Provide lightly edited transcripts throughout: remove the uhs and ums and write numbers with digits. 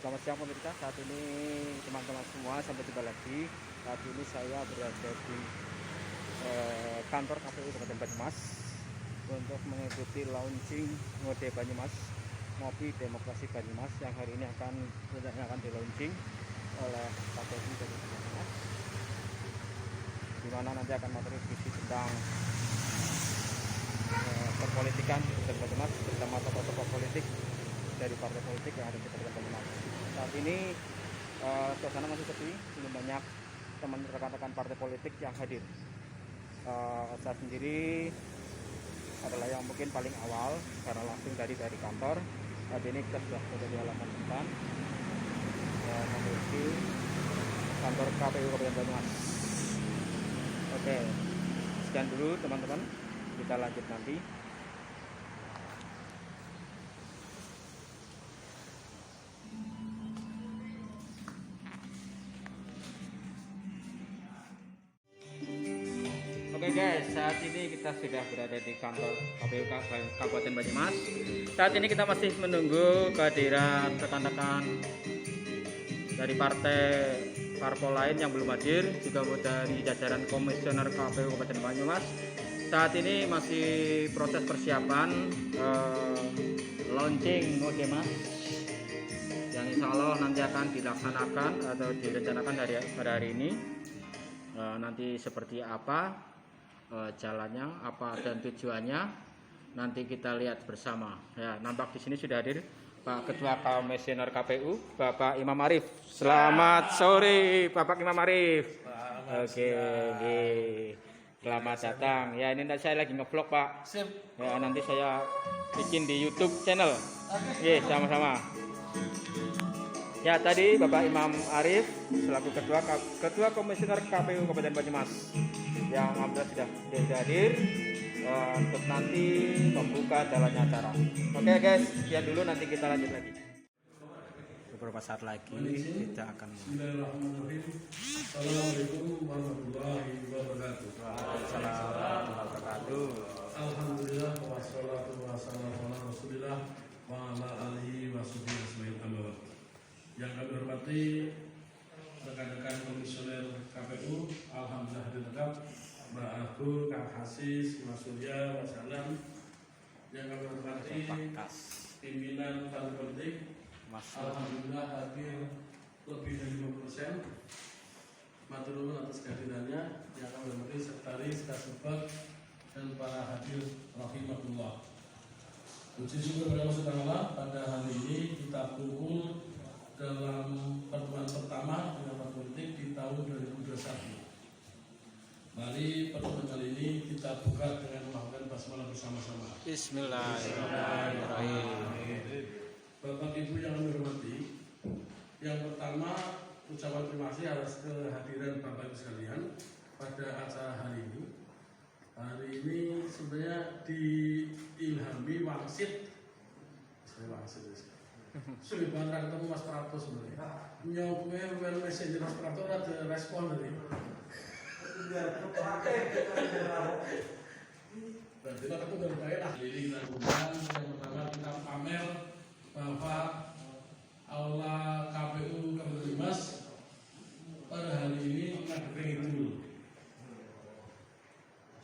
Selamat siang pemirsa, saat ini teman-teman semua, sampai jumpa lagi. Saat ini saya berada di kantor KPU Kabupaten Banyumas untuk mengikuti launching Ngode Banyumas, Ngopi Demokrasi Banyumas, yang hari ini akan di launching oleh KPU Kabupaten Banyumas, di mana nanti akan materi diskusi tentang perpolitikan di Banyumas bersama tokoh-tokoh politik dari partai politik yang ada di Kabupaten Banyumas. Saat ini suasana masih sepi, belum banyak teman rekan-rekan partai politik yang hadir. Saya sendiri adalah yang mungkin paling awal karena langsung dari kantor. Saat ini kita sudah berada di halaman depan menuju kantor KPU Kabupaten Banyumas. Oke, sekian dulu teman-teman, kita lanjut nanti. Oke guys, saat ini kita sudah berada di kantor KPU Kabupaten Banyumas. Saat ini kita masih menunggu kehadiran rekan-rekan dari parpol lain yang belum hadir, juga dari jajaran komisioner KPU Kabupaten Banyumas. Saat ini masih proses persiapan launching Ngode Mas, yang insya Allah nanti akan dilaksanakan atau direncanakan pada hari ini. Nanti seperti apa jalannya, apa dan tujuannya, nanti kita lihat bersama. Ya, nampak di sini sudah hadir Pak Ketua Komisioner KPU, Bapak Imam Arif. Selamat sore, Bapak Imam Arif. Oke, selamat datang. Ya, ini saya lagi ngevlog, Pak. Sip. Ya, nanti saya bikin di YouTube channel. Oke, sama-sama. Ya, tadi Bapak Imam Arif selaku Ketua Komisioner KPU Kabupaten Banyumas yang alhamdulillah sudah hadir untuk nanti membuka jalannya acara. Oke guys, sekian dulu, nanti kita lanjut lagi. Beberapa saat lagi kita akan. Bismillahirrahmanirrahim. Assalamualaikum warahmatullahi wabarakatuh. Waalaikumsalam warahmatullahi wabarakatuh. Alhamdulillah wassalatu wassalamu ala Rasulillah wa ala alihi wasahbihi ajmain. Yang kami hormati rekan-rekan komisioner KPU, alhamdulillah hadir lengkap, Mbak Agur, Kang Hasis, Mas Surya, Mas Alam. Yang kami hormati pimpinan partai politik, alhamdulillah hadir lebih dari 50%. Matur nuwun atas kehadirannya. Yang kami hormati sekretaris, kasubag, dan para hadir rahimahullah. Puji syukur kepada Allah Subhanahu wa Ta'ala, pada hari ini kita kumpul dalam pertemuan pertama dengan partai politik di tahun 2021. Mari pertemuan kali ini kita buka dengan melakukan basmalah bersama-sama. Bismillahirrahmanirrahim. Bapak Ibu yang kami hormati, yang pertama ucapan terima kasih atas kehadiran Bapak Ibu sekalian pada acara hari ini. Hari ini sebenarnya diilhami wangsit. Saya wangsit. Sulit banget ketemu Mas Prato sebenarnya. Nyoknya well messenger Mas Prato ada respon dari. Berarti kita ketemu dari daerah. Jadi kita lakukan yang pertama kita pamer bahwa aula KPU Kabupaten Banyumas pada hari ini mengadakan itu.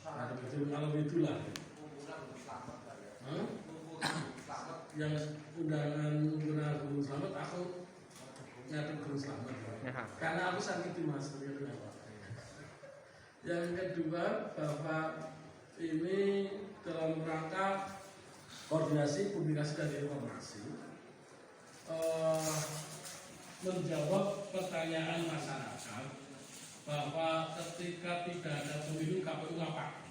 Ada betul kalau itulah. Yang undangan Guru Selamat aku ngadep Guru Selamat karena aku sakit di Mas. Yang kedua, Bapak ini dalam rangka koordinasi publikasi dan informasi menjawab pertanyaan masyarakat bahwa ketika tidak ada pemilu KPU apa?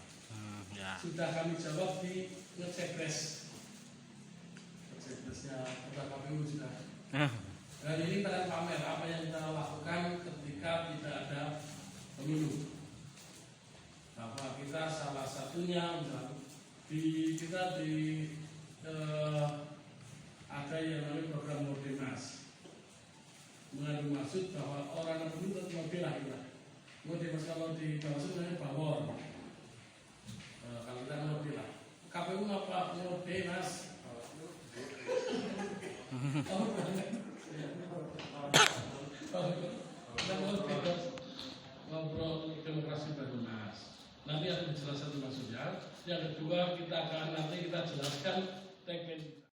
Sudah kami jawab di ngecekres. Sebenarnya kepada KPU sudah. Dan ini kita pamer apa yang kita lakukan ketika tidak ada pemilu. Bahwa kita salah satunya ada yang namanya program Ngode Mas. Mengandung maksud bahwa orang yang pemilu tetap ngode lah kita. Ngode Mas kalau di maksud namanya bawor. Kalau kita ngode lah. KPU apa ngode Mas? Yang kedua nanti kita jelaskan teknik.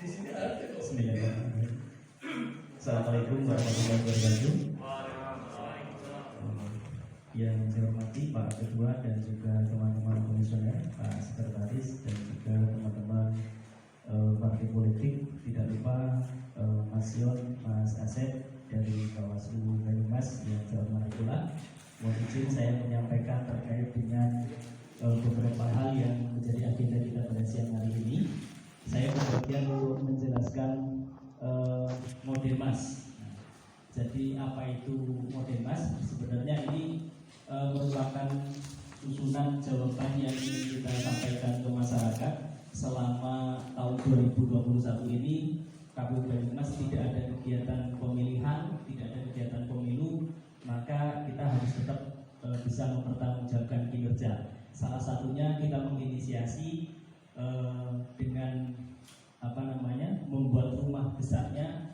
Bismillahirrahmanirrahim. Assalamualaikum warahmatullahi wabarakatuh. Yang saya hormati Pak Ketua dan juga teman-teman komisioner, Pak Sekretaris dan juga teman-teman partai politik, tidak lupa Mas Yon, Mas Asep dari Bawaslu Banyumas yang saya hormati pula. Mohon izin saya menyampaikan terkait dengan beberapa hal yang menjadi agenda kita pada siang hari ini. Saya berbagian untuk menjelaskan Modemas. Nah, jadi apa itu Modemas? Sebenarnya ini merupakan susunan jawaban yang ingin kita sampaikan ke masyarakat. Selama tahun 2021 ini KPU Banyumas tidak ada kegiatan pemilihan, tidak ada kegiatan pemilu, maka kita harus tetap bisa mempertanggungjawabkan kinerja. Salah satunya kita menginisiasi dengan membuat rumah besarnya,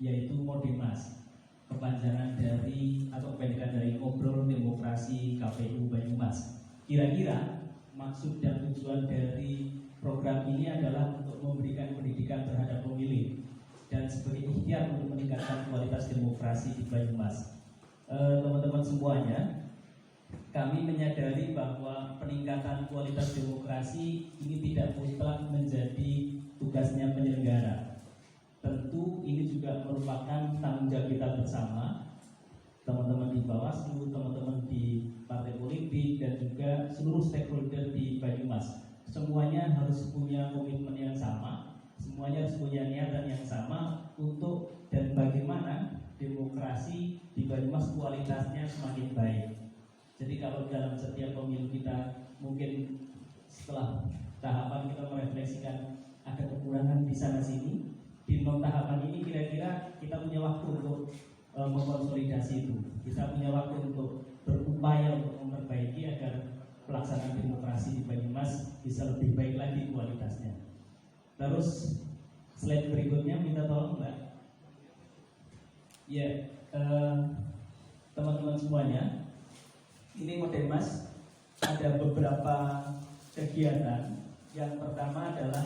yaitu Modemas, kepanjangan dari atau kependekan dari Ngobrol Demokrasi KPU Banyumas. Kira-kira maksud dan tujuan dari program ini adalah untuk memberikan pendidikan terhadap pemilih dan sebagai ikhtiar untuk meningkatkan kualitas demokrasi di Banyumas. Teman-teman semuanya, kami menyadari bahwa peningkatan kualitas demokrasi ini tidak mutlak menjadi tugasnya penyelenggara. Tentu ini juga merupakan tanggung jawab kita bersama, teman-teman di Bawaslu, teman-teman di partai politik, dan juga seluruh stakeholder di Banyumas. Semuanya harus punya komitmen yang sama, semuanya harus punya niatan yang sama untuk dan bagaimana demokrasi di Banyumas kualitasnya semakin baik. Jadi kalau dalam setiap pemilu kita mungkin setelah tahapan kita merefleksikan ada kekurangan di sana sini, di non tahapan ini kira-kira kita punya waktu untuk mengkonsolidasi itu. Kita punya waktu untuk berupaya untuk memperbaiki agar pelaksanaan demokrasi di Banyumas bisa lebih baik lagi kualitasnya. Terus slide berikutnya minta tolong Mbak. Ya, teman-teman semuanya, ini Modemas ada beberapa kegiatan. Yang pertama adalah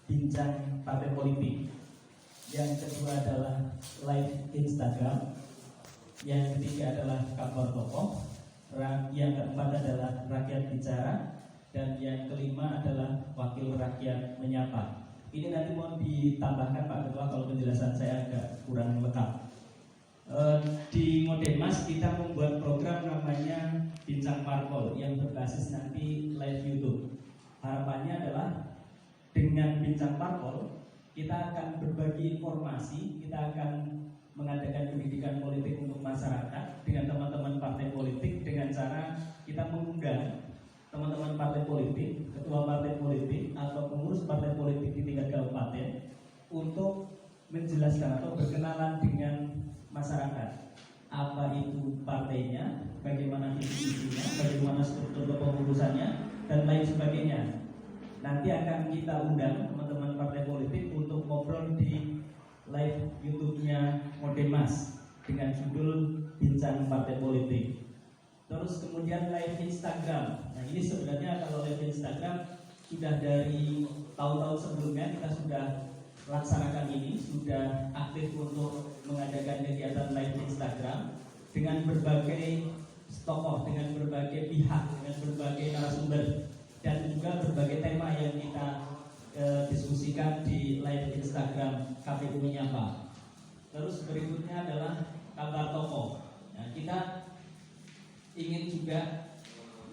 bincang partai politik, yang kedua adalah live Instagram, yang ketiga adalah kabar tokoh, yang keempat adalah rakyat bicara, dan yang kelima adalah wakil rakyat menyapa. Ini nanti mau ditambahkan Pak Ketua kalau penjelasan saya agak kurang lengkap. Di Modemas kita membuat program namanya Bincang Parpol yang berbasis nanti live YouTube. Harapannya adalah dengan Bincang Parpol kita akan berbagi informasi, kita akan mengadakan pendidikan politik untuk masyarakat dengan teman-teman partai politik dengan cara kita mengundang teman-teman partai politik, ketua partai politik atau pengurus partai politik di tingkat kabupaten untuk menjelaskan atau berkenalan dengan masyarakat. Apa itu partainya, bagaimana institusinya, bagaimana struktur kepengurusannya, dan lain sebagainya. Nanti akan kita undang teman-teman partai politik untuk ngobrol di live YouTube-nya Modemas dengan judul Bincang Partai Politik. Terus kemudian live Instagram. Nah ini sebenarnya kalau live Instagram sudah dari tahun-tahun sebelumnya kita sudah laksanakan ini, sudah aktif untuk mengadakan kegiatan live Instagram dengan berbagai tokoh, dengan berbagai pihak, dengan berbagai narasumber, dan juga berbagai tema yang kita diskusikan di live Instagram KPU Menyapa. Terus berikutnya adalah kabar tokoh. Nah, kita ingin juga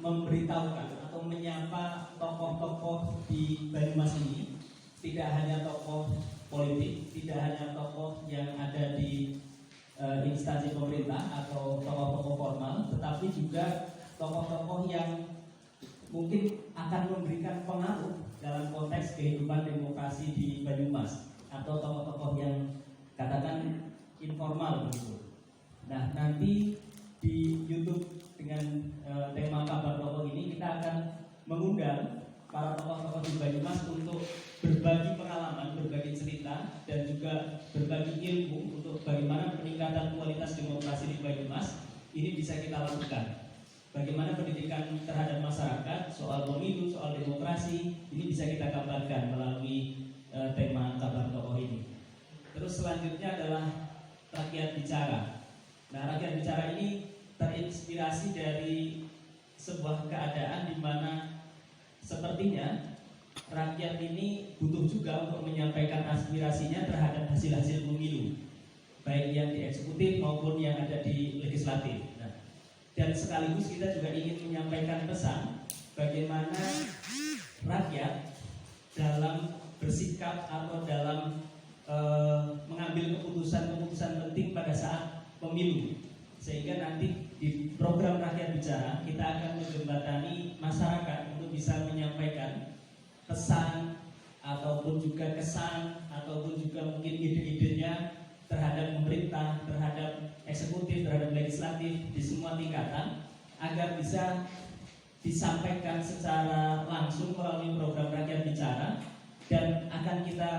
memberitahukan atau menyapa tokoh-tokoh di Banyumas ini. Tidak hanya tokoh politik, tidak hanya tokoh yang ada di instansi pemerintah atau tokoh-tokoh formal, tetapi juga tokoh-tokoh yang mungkin akan memberikan pengaruh dalam konteks kehidupan demokrasi di Banyumas atau tokoh-tokoh yang katakan informal begitu. Nah nanti di YouTube dengan tema kabar tokoh ini kita akan mengundang para tokoh-tokoh di Banyumas untuk berbagi pengalaman, berbagi cerita, dan juga berbagi ilmu untuk bagaimana peningkatan kualitas demokrasi di Banyumas ini bisa kita lakukan. Bagaimana pendidikan terhadap masyarakat, soal pemilu, soal demokrasi, ini bisa kita gambarkan melalui tema kabar tokoh ini. Terus selanjutnya adalah rakyat bicara. Nah, rakyat bicara ini terinspirasi dari sebuah keadaan di mana sepertinya rakyat ini butuh juga untuk menyampaikan aspirasinya terhadap hasil-hasil pemilu, baik yang di eksekutif maupun yang ada di legislatif. Nah, dan sekaligus kita juga ingin menyampaikan pesan bagaimana rakyat dalam bersikap atau dalam mengambil keputusan-keputusan penting pada saat pemilu, sehingga nanti di program rakyat bicara kita akan menjembatani masyarakat untuk bisa menyampaikan pesan ataupun juga kesan ataupun juga mungkin ide-idenya terhadap pemerintah, terhadap eksekutif, terhadap legislatif di semua tingkatan agar bisa disampaikan secara langsung melalui program rakyat bicara, dan akan kita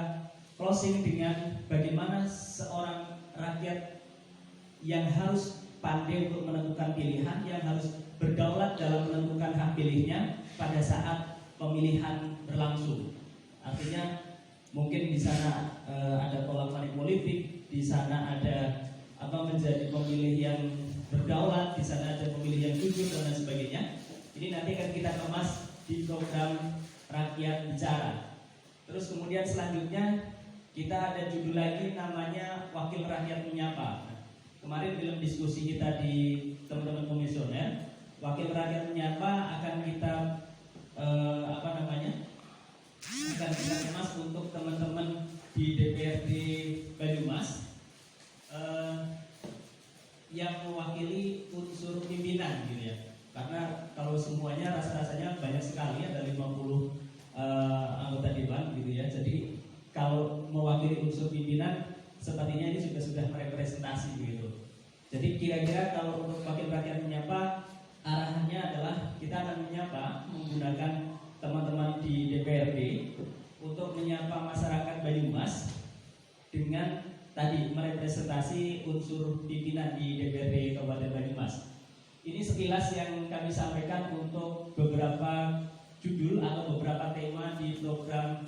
closing dengan bagaimana seorang rakyat yang harus pandai untuk menentukan pilihan, yang harus berdaulat dalam menentukan hak pilihnya pada saat pemilihan berlangsung. Artinya mungkin di sana ada pola politik, di sana ada menjadi pemilih yang berdaulat, di sana ada pemilih yang jujur dan lain sebagainya. Ini nanti akan kita kemas di program rakyat bicara. Terus kemudian selanjutnya kita ada judul lagi namanya Wakil Rakyat Menyapa. Kemarin dalam diskusi kita di teman-teman komisioner, Wakil Rakyat Menyapa akan kita akan kita kemas untuk teman-teman di DPRD Banyumas yang mewakili unsur pimpinan gitu ya. Karena kalau semuanya rasa-rasanya banyak sekali, ada 50 anggota dewan gitu ya. Jadi kalau mewakili unsur pimpinan sepertinya ini sudah merepresentasi gitu. Jadi kira-kira kalau untuk Wakil Rakyat Menyapa arahannya adalah kita akan menyapa menggunakan teman-teman di DPRD untuk menyapa masyarakat Banyumas dengan tadi merepresentasi unsur pimpinan di DPRD Kabupaten Banyumas. Ini sekilas yang kami sampaikan untuk beberapa judul atau beberapa tema di program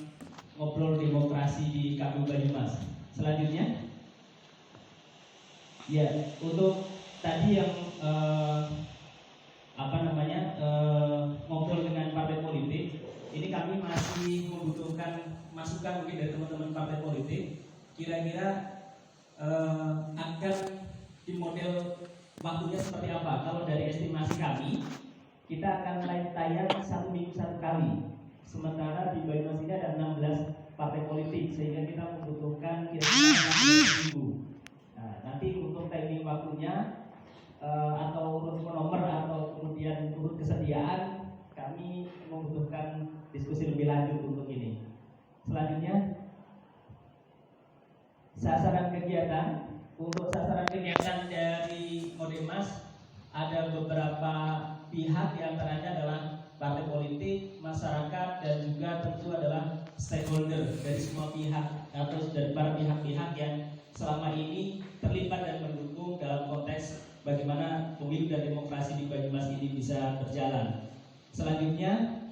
Ngobrol Demokrasi di KPU Banyumas. Selanjutnya, ya untuk tadi yang ngobrol dengan partai politik, ini kami masih membutuhkan masukan mungkin dari teman-teman partai politik. Kira-kira akan di model waktunya seperti apa? Kalau dari estimasi kami, kita akan live tayang 1 minggu 1 kali. Sementara di Banyumas ini ada 16 partai politik, sehingga kita membutuhkan kira-kira 16 minggu. Nah, nanti untuk timing waktunya atau urut nomor atau kemudian urut kesediaan, kami membutuhkan diskusi lebih lanjut untuk ini. Selanjutnya, sasaran kegiatan. Untuk sasaran kegiatan dari Modemas ada beberapa pihak, yang antaranya adalah partai politik, masyarakat, dan juga tentu adalah stakeholder dari semua pihak atau dari para pihak-pihak yang selama ini terlibat dan mendukung dalam konteks bagaimana pemilu dan demokrasi di Banyumas ini bisa berjalan. Selanjutnya,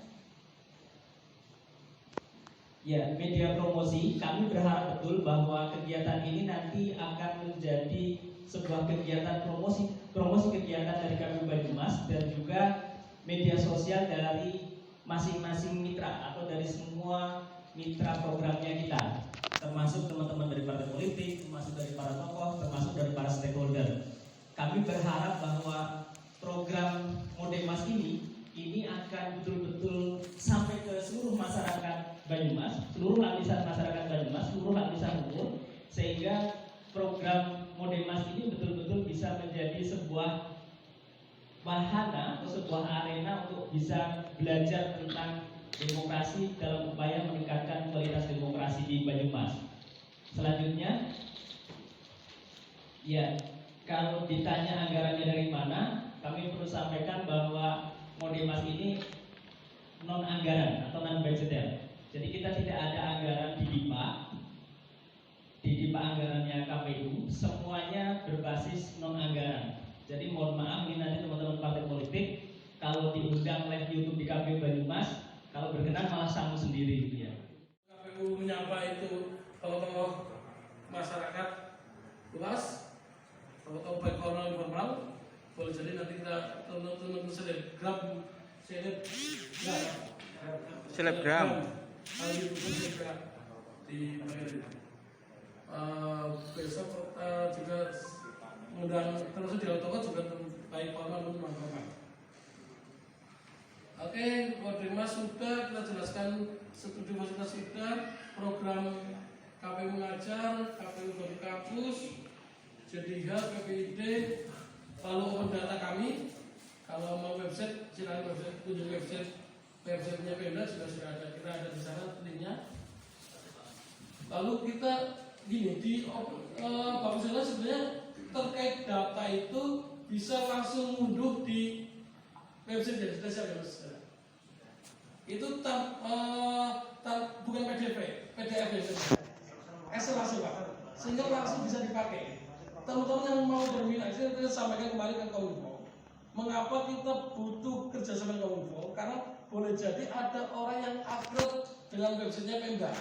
ya, media promosi. Kami berharap betul bahwa kegiatan ini nanti akan menjadi sebuah kegiatan promosi kegiatan dari KPU Banyumas dan juga media sosial dari masing-masing mitra atau dari semua mitra programnya kita, termasuk teman-teman dari partai politik, termasuk dari para tokoh, termasuk dari para stakeholder. Kami berharap bahwa program Modemas ini akan betul-betul sampai ke seluruh masyarakat Banyumas, seluruh lapisan masyarakat Banyumas, seluruh lapisan umur, sehingga program Modemas ini betul-betul bisa menjadi sebuah wahana atau sebuah arena untuk bisa belajar tentang demokrasi dalam upaya meningkatkan kualitas demokrasi di Banyumas. Selanjutnya, ya, kalau ditanya anggarannya dari mana, kami perlu sampaikan bahwa Modemas ini non anggaran atau non budgeter. Jadi kita tidak ada anggaran di DIPA. Di DIPA anggarannya KPU semuanya berbasis non anggaran. Jadi mohon maaf ini nanti teman-teman partai politik kalau diundang live YouTube di KPU Banyumas, kalau berkenan malah sanggup sendiri gitu ya. KPU menyapa itu tokoh masyarakat luas, tokoh baik formal informal, boleh jadi nanti kita tonton selebgram di besok juga mengundang terus di tokoh juga baik formal maupun non formal. Oke, Mas sudah kita jelaskan studi fasilitas sudah, program KPU mengajar, KPU berkampus, JDH, PPID, lalu open data kami. Kalau mau website, silakan kunjungi websitenya Pemda sudah ada, kita ada di sana linknya. Lalu kita gini di Bapak Sela sebenarnya terkait data itu bisa langsung munduh di website yang sudah siap ya Mas. Itu bukan PDF ya, Excel langsung Pak, sehingga langsung bisa dipakai. Teman-teman yang mau berminat, kita sampaikan kembali ke Kominfo. Mengapa kita butuh kerjasama dengan Kominfo? Karena boleh jadi ada orang yang upload dengan websitenya Pemda,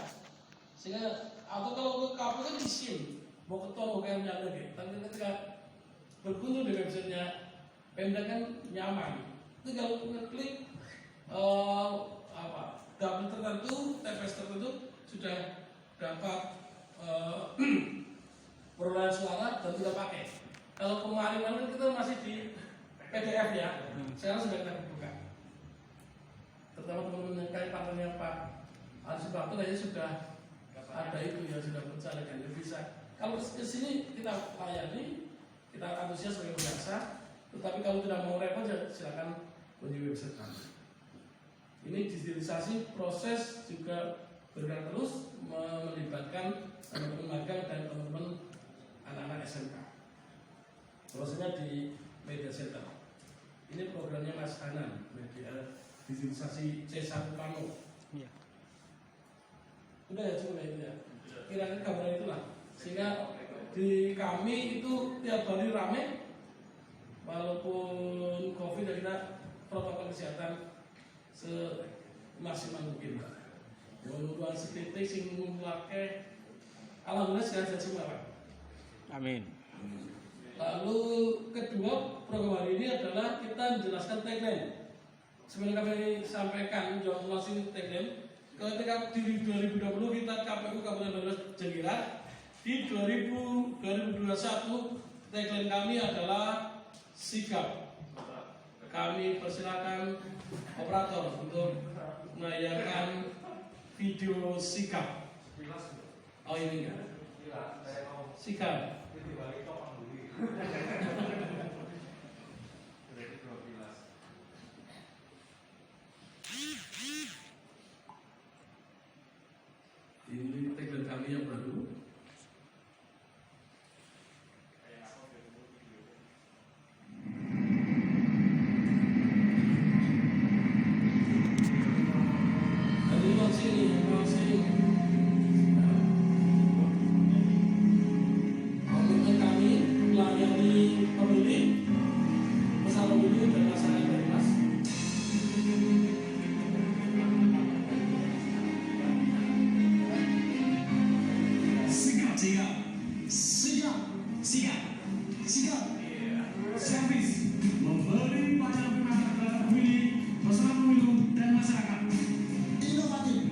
sehingga atau kalau ke KPU kan isim, mau ketua mau kayak ada gitu. Tapi ketika berkunjung di websitenya Pemda kan nyaman. Itu kalau ngeklik dapil tertentu, TPS tertentu sudah dapat perolehan suara dan tidak pakai. Kalau kemarin kita masih di PDF ya, sekarang sudah kita buka. Terutama teman-teman yang kayak partnernya Pak Aris Bakto aja sudah ada itu ya, sudah berjalan dan bisa. Kalau ke sini kita layani, kita antusias sebagai biasa. Tetapi kalau tidak mau repot ya silakan kunjungi website kami. Ini digitalisasi proses juga bergerak terus melibatkan teman-teman magang dan teman-teman anak-anak SMK. Prosesnya di Media Center. Ini programnya Mas Hanan, media digitalisasi C1 Pano. Iya. Udah ya cukup ya itu ya. Kira-kira gambaran itulah. Sehingga di kami itu tiap hari rame, walaupun COVID dan kita protokol kesehatan semaksimal mungkin Pak. Mudah-mudahan setitik sing ngumpulake alhamdulillah sehat semua Pak. Amin. Lalu kedua program hari ini adalah kita menjelaskan tagline. Sebenarnya kami sampaikan jawab langsung tagline. Ketika di 2020 kita KPU Kabupaten Banyumas Jengiran, di 2021 tagline kami adalah sigap. Kami persilakan operator untuk menayangkan video sigap. Oh ini kan? Sigap. Ini tagline kami yang baru. Komitmen kami melayani pemilih, peserta pemilu dan masyarakat Banyumas. Servis memberi pelayanan kepada pemilih, peserta pemilu dan masyarakat. Inovatif,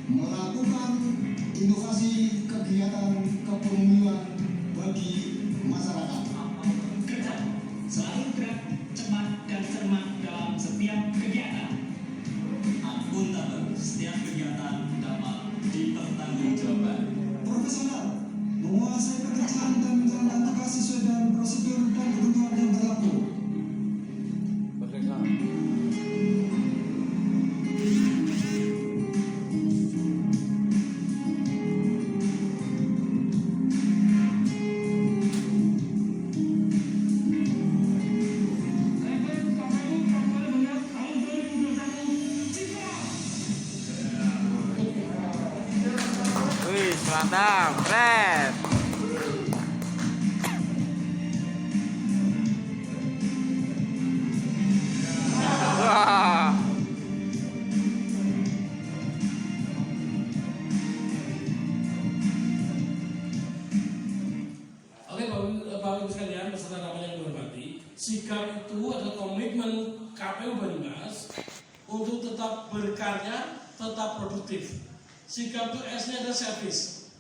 melakukan inovasi kegiatan kepemiluan bagi masyarakat. Kerja selalu gerak, cepat dan cermat dalam setiap kegiatan. Akuntabel, setiap kegiatan dapat dipertanggungjawabkan. Profesional, menguasai pekerjaan dan menjalankan tugas sesuai dengan prosedur dan ketentuan yang berlaku. mantap, keren. Wah. Oke, Bapak Ibu sekalian, peserta rapat yang dihormati, sikap itu adalah komitmen KPU Banyumas untuk tetap berkarya, tetap produktif. Sikap itu S-nya adalah service.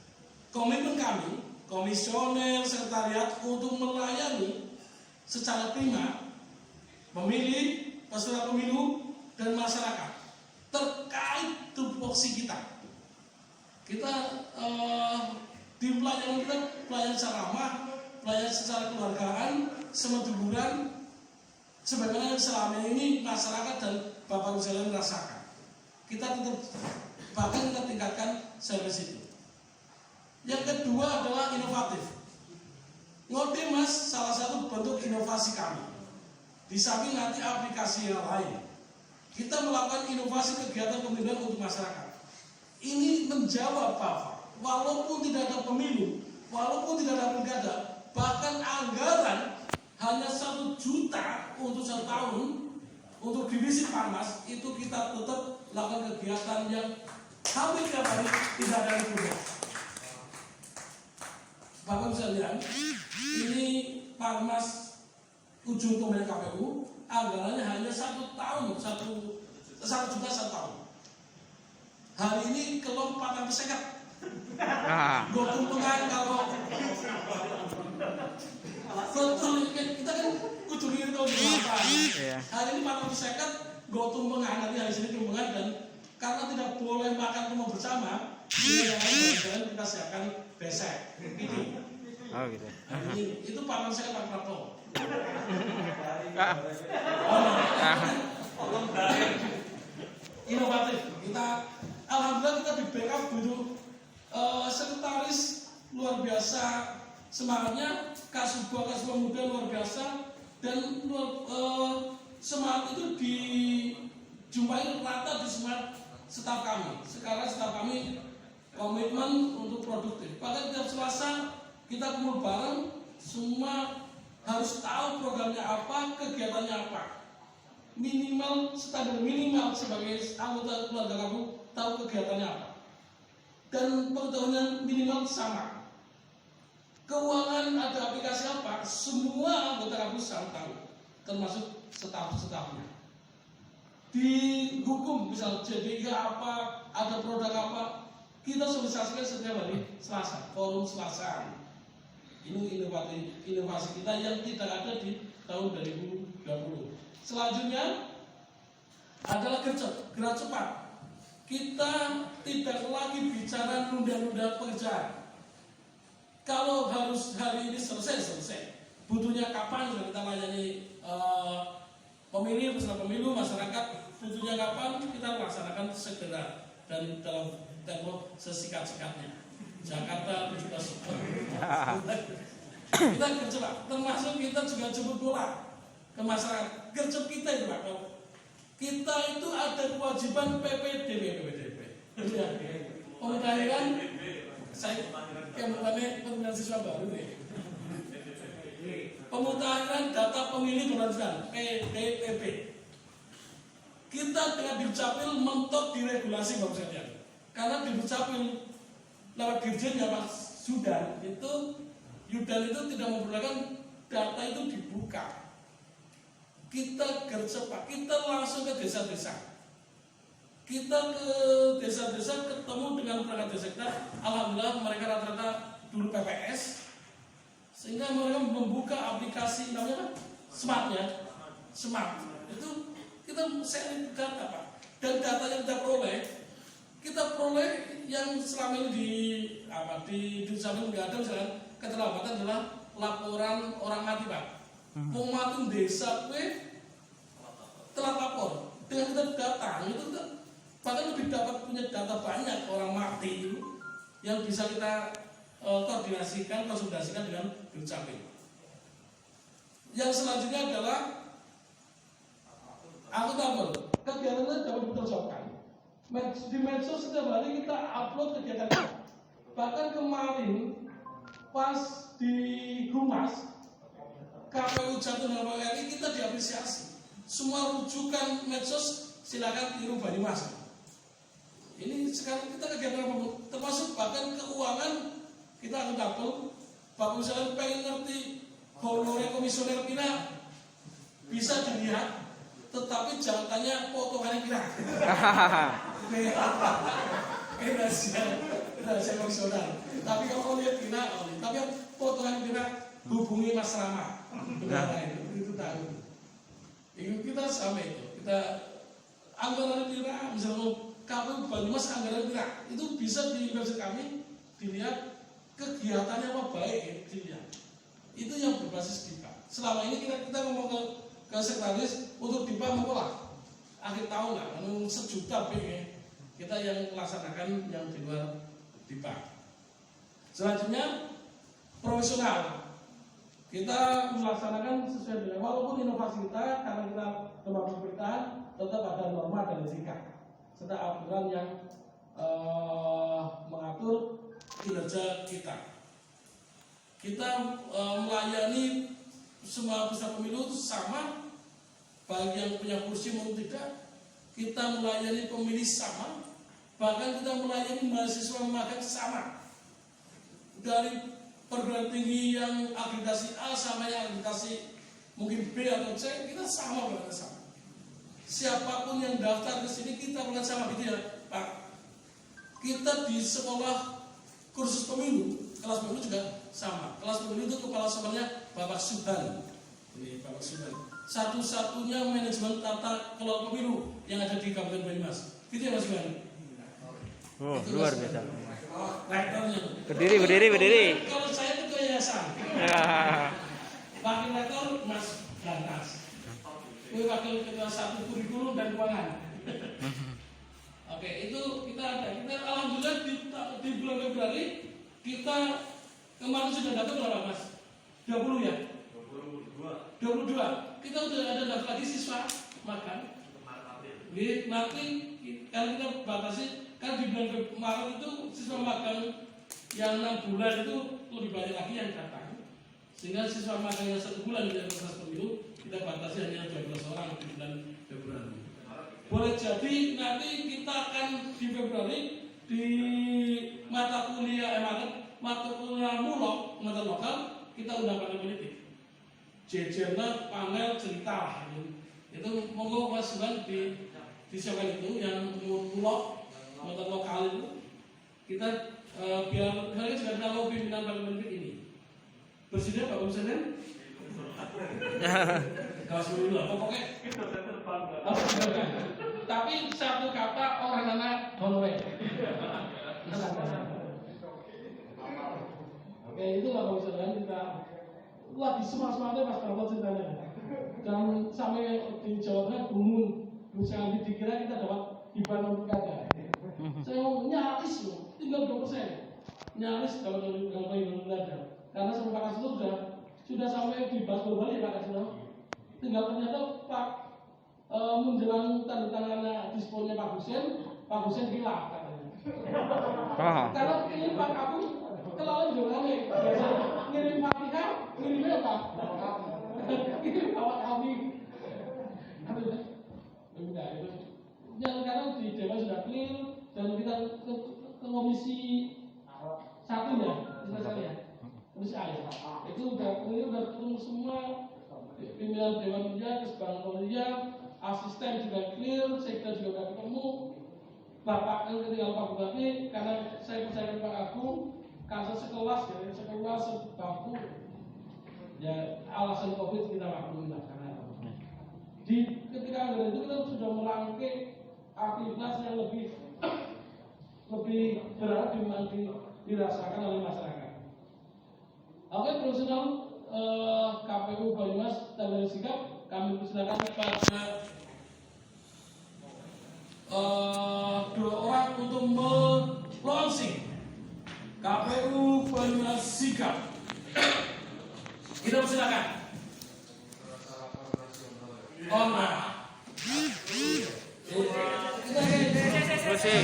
Komitmen kami, komisioner, sekretariat untuk melayani secara prima pemilih, peserta pemilu, dan masyarakat terkait tupoksi kita. Kita di pelayanan kita pelayanan secara ramah, pelayanan secara keluargaan, semeduluran, sebagaimana yang selama ini masyarakat dan Bapak Ibu sekalian merasakan. Kita tetap bahkan kita tingkatkan service itu. Yang kedua adalah inovatif. Ngodemas salah satu bentuk inovasi kami. Di samping nanti aplikasi yang lain, kita melakukan inovasi kegiatan pemilihan untuk masyarakat. Ini menjawab Bapak. Walaupun tidak ada pemilu, walaupun tidak ada pilkada, bahkan anggaran hanya 1 juta untuk 1 tahun untuk divisi Parmas, itu kita tetap lakukan kegiatan yang hampir tiap hari tidak ada libur. Bapak bisa lihat, ini Parmas ujung tombol KPU, anggarannya hanya 1 tahun, 1 juta 1 tahun. Hari ini kelom 450. Gue tumpengan kalau betul kita kan kudu ini kalau di lapangan. Hari ini 450 gue tumpengan, nanti hari ini tumpengan, dan karena tidak boleh makan rumah bersama, kita siapkan besek. Ini. Oh gitu. Ini itu paman saya Pak Prato. Inovatif. Kita alhamdulillah kita di backup dulu. Sekretaris luar biasa semangatnya, Kasubag Muda luar biasa, dan semangat itu dijumpai rata di semua staf kami. Sekarang staf kami komitmen untuk produktif. Bahkan tiap Selasa kita kumpul bareng, semua harus tahu programnya apa, kegiatannya apa. Minimal standar minimal sebagai anggota keluarga kamu tahu kegiatannya apa. Dan pengetahuan minimal sama. Keuangan ada aplikasi apa, semua anggota kampus harus tahu, termasuk staf-stafnya. Di hukum misal JDK apa, ada produk apa, kita sosialisasikan setiap hari Selasa, forum Selasa. Ini inovasi kita yang tidak ada di tahun 2020. Selanjutnya adalah gerak cepat. Kita tidak lagi bicara nunda-nunda pekerjaan. Kalau harus hari ini selesai. Butuhnya kapan kita layani pemilih, peserta pemilu, masyarakat. Butuhnya kapan kita laksanakan segera dan dalam tempo sesikat-sikatnya. Jakarta 17 kita kerja, termasuk kita juga jemput bola ke masyarakat. Kerja kita itu Pak. Kita itu ada kewajiban PPDB. Pemutahiran saya pemutahiran siswa baru nih. Pemutahiran data pemilih berlanjutan PDP. Kita dengan Dukcapil mentok di regulasi Bapak sekalian. Karena di Dukcapil lewat dirjen ya Pak sudah itu Yudan itu tidak memperbolehkan data itu dibuka. Kita kerja Pak, kita langsung ke desa-desa. Kita ke desa-desa ketemu dengan perangkat desa kita. Alhamdulillah mereka rata-rata dulu PPS, sehingga mereka membuka aplikasi namanya Smart. Itu kita sharing data Pak. Dan data yang kita peroleh yang selama ini di samping nggak ada misalnya keterlambatan adalah laporan orang mati Pak. Pematin desa telat lapor dengan kita datang itu bahkan lebih dapat punya data banyak orang mati itu yang bisa kita konsultasikan dengan Dukcapil. Yang selanjutnya adalah akuntabel. Kegiatannya dapat dipertanggungjawabkan. Di medsos setiap hari kita upload kegiatan kita. Bahkan kemarin pas di Humas KPU Jatinangor RI kita diapresiasi. Semua rujukan medsos silakan tiru Banyumas. Ini sekarang kita kegiatan apa? Termasuk bahkan keuangan kita akuntabel. Bapak misalnya pengen ngerti honorer komisioner pira bisa dilihat, tetapi jangan tanya potongannya pira. Rahasia komisioner. Tapi kalau lihat pira, tapi potongan pira hubungi Mas Rama. Itu tahu. Kita sama itu. Kita anggaran pira misalnya KPU Banyumas anggaran pira itu bisa di website kami dilihat kegiatannya apa baik dilihat. Itu yang berbasis DIPA. Selama ini kita ngomong ke sekretaris untuk DIPA mengolah akhir tahun lah, 1 juta kita yang melaksanakan yang di luar DIPA. Selanjutnya profesional. Kita melaksanakan sesuai dengan walaupun inovasi kita karena kita lembaga pemerintahan tetap ada norma dan etika serta aturan yang mengatur kinerja kita. Kita melayani semua peserta pemilu sama, bagi yang punya kursi maupun tidak. Kita melayani pemilih sama, bahkan kita melayani mahasiswa magang sama. Dari perguruan tinggi yang akreditasi A sama yang akreditasi mungkin B atau C, kita sama berada sama. Siapapun yang daftar ke sini kita bukan sama gitu ya, Pak. Kita di sekolah kursus pemilu, kelas pemilu juga sama. Kelas pemilu itu kepala sekolahnya Bapak Subhan. Ini Bapak Subhan. Satu-satunya manajemen tata kelola pemilu yang ada di Kabupaten Banyumas. Gitu ya Mas Subhan? Oh, luar biasa. Rektornya. Berdiri. Kalau saya itu yayasan. Wakil rektor Mas Gantas. Wakil ketua 1 kurikulum dan keuangan. Oke, itu kita ada. Kita alhamdulillah di bulan Februari kita kemarin sudah dapat berapa Mas? 20 ya? 22. Kita udah ada daftar lagi siswa makan. Nanti kalau kita batasi kan di bulan Maret itu siswa magang yang 6 bulan itu lebih banyak lagi yang datang. Sehingga siswa magang yang 1 bulan di proses pemilu kita batasi hanya 12 orang di bulan Februari. Boleh jadi nanti kita akan di Februari di mata kuliah mata kuliah mulok mata lokal kita undang panel politik. Jejernya panel cerita itu monggo Mas Subhan di siapa itu yang mulok mata lokal itu kita biar kalian juga tahu pimpinan panel politik ini. Bersedia Pak Presiden? Kalau sebelum pokoknya tapi satu kata orang anak honorer. Oke, itu lah Pak Presiden kita lagi semangat Mas Prabowo ceritanya. Dan sampai di Jawa Tengah jangan dikira kita dapat hiburan pilkada. Saya mau nyaris loh, tinggal 2%. Nyaris kalau pilkada. Karena sampai Pak Kasino sudah sampai di Basel Bali Pak Kasino. Tinggal ternyata Pak menjelang tanda tangannya disponnya Pak Hussein hilang katanya. Karena ini Pak Kabu kelawan jurnalnya ngirim Fatihah, ngirimnya apa? Ini bawa kami. Enggak itu. Yang karena di Dewan sudah clear dan kita ke komisi 1 ya, ya. Komisi A ya. Itu udah ketemu semua pimpinan Dewan Pembina, Kesebangan Polria, asisten juga clear, sekda juga udah ketemu. Bapak kan ketika Pak Bupati, karena saya percaya Pak Agung, kasus sekelas dari sekelas sebabku ya alasan COVID kita maklum lah karena di ketika anggaran itu kita sudah merangkai aktivitas yang lebih berat dirasakan oleh masyarakat. Oke, profesional KPU Banyumas dan sikap kami persilakan kepada 2 orang untuk launching KPU Banyumas sikap. Kita persilakan. Musik.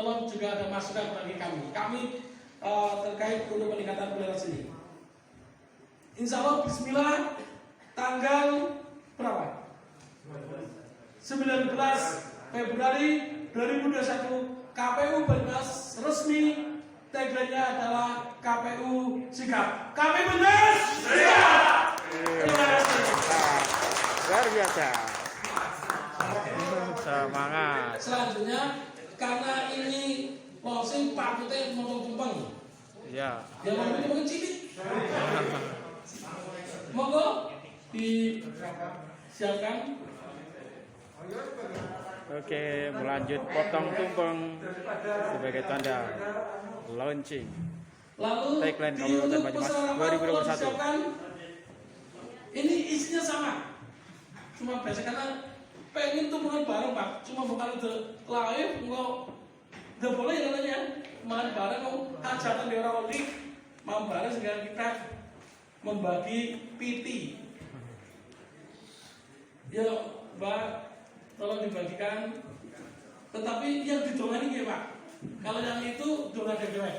tolong juga ada masukan bagi kami terkait untuk peningkatan toleransi ini. Insya Allah Bismillah tanggal berapa? 19 Februari 2021 KPU Banyumas resmi tagline-nya adalah KPU Sigap. KPU Banyumas Sigap. Terima kasih. Luar biasa. Semangat. Selanjutnya karena ini launching patutnya motong tumpeng. Ya. Yang mau tumpeng cilik. Monggo disiapkan. Oke, melanjut potong tumpeng sebagai tanda launching. Lalu Tagline di Kabupaten untuk Banyumas peserta 2021. disiapkan. Ini isinya sama. Cuma biasa karena pengen tumpengan bareng Pak. Cuma bukan udah live enggak udah boleh katanya. Main bareng mau hajatan di orang unik mau bareng sehingga kita membagi PT. Ya Mbak, tolong dibagikan. Tetapi yang didongani ya Pak. Kalau yang itu dongan dewek.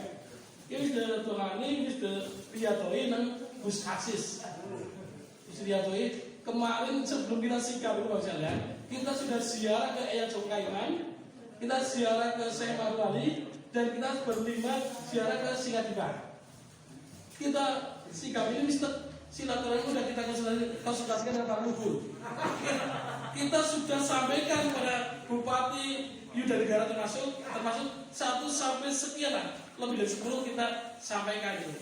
Ini sudah dongani, ini sudah piatoi dan Gus Asis. Gus Riyadoi kemarin sebelum kita sikap itu Pak Jalan, kita sudah ziarah ke Eyang Jokaiman, kita ziarah ke Syekh Marwali, dan kita berlima ziarah ke Singadiba. Kita sikap ini silaturahmi sudah kita konsultasikan dengan Pak Luhur. Kita sudah sampaikan pada Bupati Yudanegara termasuk 1 sampai sekian lah, lebih dari 10 kita sampaikan itu.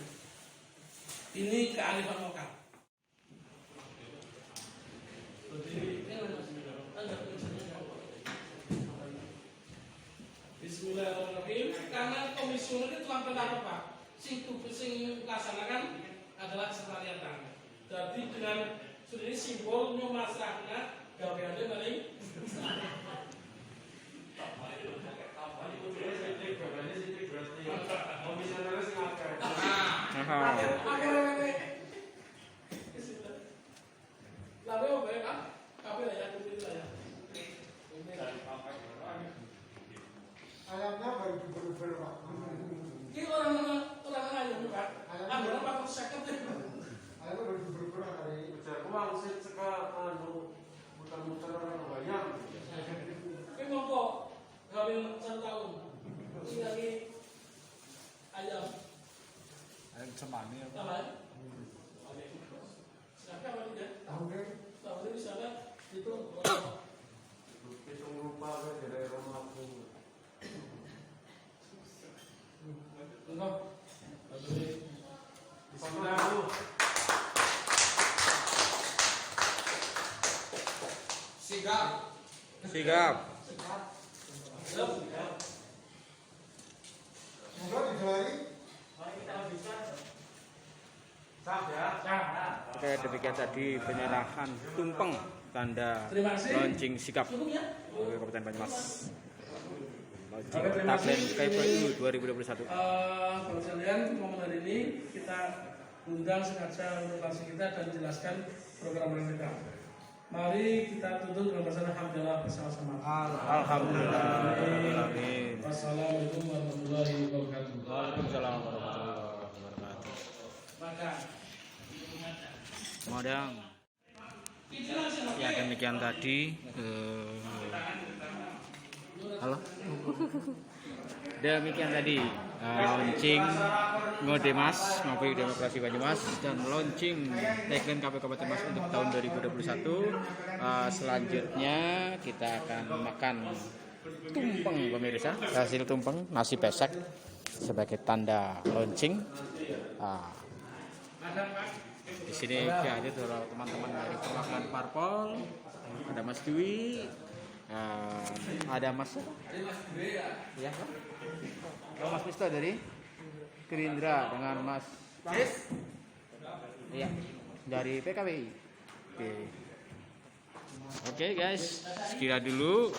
Ini kearifan lokal. Bismillahirrahmanirrahim. Karena komisioner itu sampai apa Pak? Sing laksanakan adalah sekretariatan. Jadi dengan sudah ini simbol masyarakat gaweane paling Ayamnya baru diber-ber Pak. ini orang aja bukan? Anggaran Pak Sekret Ayamnya baru diber-ber hari. Ujar uang sih seka muter-muter orang banyak. ini mau kawin 1 tahun. Ini lagi ayam. Ayam cemani apa? Tambahan? Oke. Silakan Pak Tidak. Tahu kan? Tahu ini silakan itu. Hitung rupa kan dari rumahku. Enggak. Bismillah. Sigap. Sigap. Semoga digelari. Oke, demikian tadi penyerahan tumpeng tanda Terima kasih. launching sikap Cukup ya? Kabupaten Banyumas. Launching Oke, terima kasih. tagline KPU 2021. Kalau sekalian momen hari ini kita undang sengaja untuk langsung kita dan jelaskan program kita. Mari kita tutup dengan bahasa alhamdulillah bersama-sama. Alhamdulillah. Amin. Wassalamualaikum warahmatullahi wabarakatuh. Waalaikumsalam warahmatullahi wabarakatuh. Maka Modang. Ya, demikian tadi. Halo. Demikian tadi launching Ngodemas Ngopi Demokrasi Banyumas dan launching tagline KPU Kabupaten Banyumas untuk tahun 2021. Selanjutnya kita akan makan tumpeng pemirsa, hasil tumpeng nasi pesek sebagai tanda launching. Di sini ya, ada teman-teman dari perwakilan parpol, ada Mas Dwi, ada Mas ya, Mas Misto dari Gerindra dengan Mas ya dari PKBI. Oke guys, sekira dulu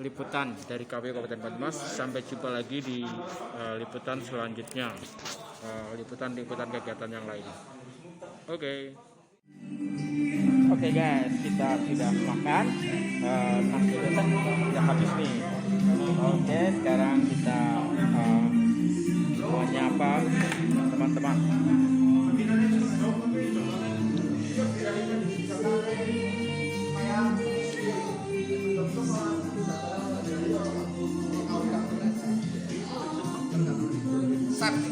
liputan dari KPU Kabupaten Banyumas. Sampai jumpa lagi di liputan selanjutnya, liputan kegiatan yang lain. Oke guys, kita sudah makan, nasi pesek sudah habis nih. Oke, sekarang kita menyapa teman-teman.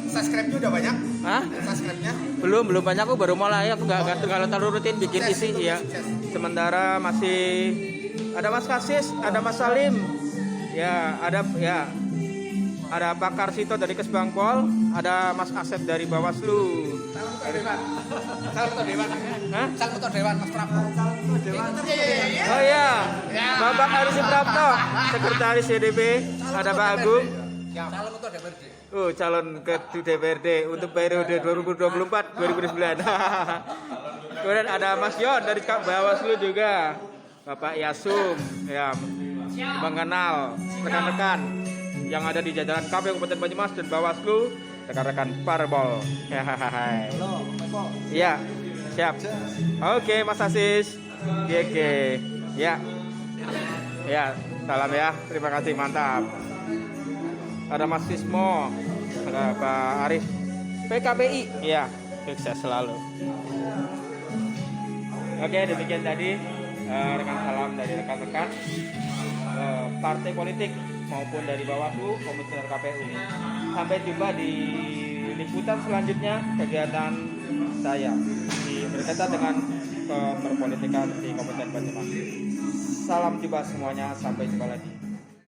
Subscribe-nya udah banyak? Hah? Subscribe-nya? Belum banyak, aku baru mulai. Aku nggak terlalu rutin bikin isi ya. Sementara masih ada Mas Kasis, ada Mas Salim, ya ada Pak Karsito dari Kesbangpol, ada Mas Asep dari Bawaslu. Salam ketua Dewan. Hah? Salam ketua Dewan, Mas Prapto. Oh iya, Bapak Ari Suprapto, Sekretaris CDP, ada Pak Agung. Salam ketua DPRD. Calon ke DPRD untuk periode 2024-2029. Kemudian ada Mas Yon dari Bawaslu juga, Bapak Yasum, ya, mengenal rekan-rekan yang ada di jajaran KPU Kabupaten Banyumas dan Bawaslu, rekan-rekan Parpol. Iya, siap. Oke, Mas Asis, GG, ya, salam ya, terima kasih, mantap. Ada Mas Sismo, ada Pak Arif, PKPI, ya, sukses selalu. Oke, demikian tadi rekan salam dari rekan-rekan partai politik maupun dari Bawaslu, Komisioner KPU. Sampai jumpa di liputan selanjutnya kegiatan saya berkaitan dengan perpolitikan di Kabupaten Banyumas. Salam jumpa semuanya, sampai jumpa lagi.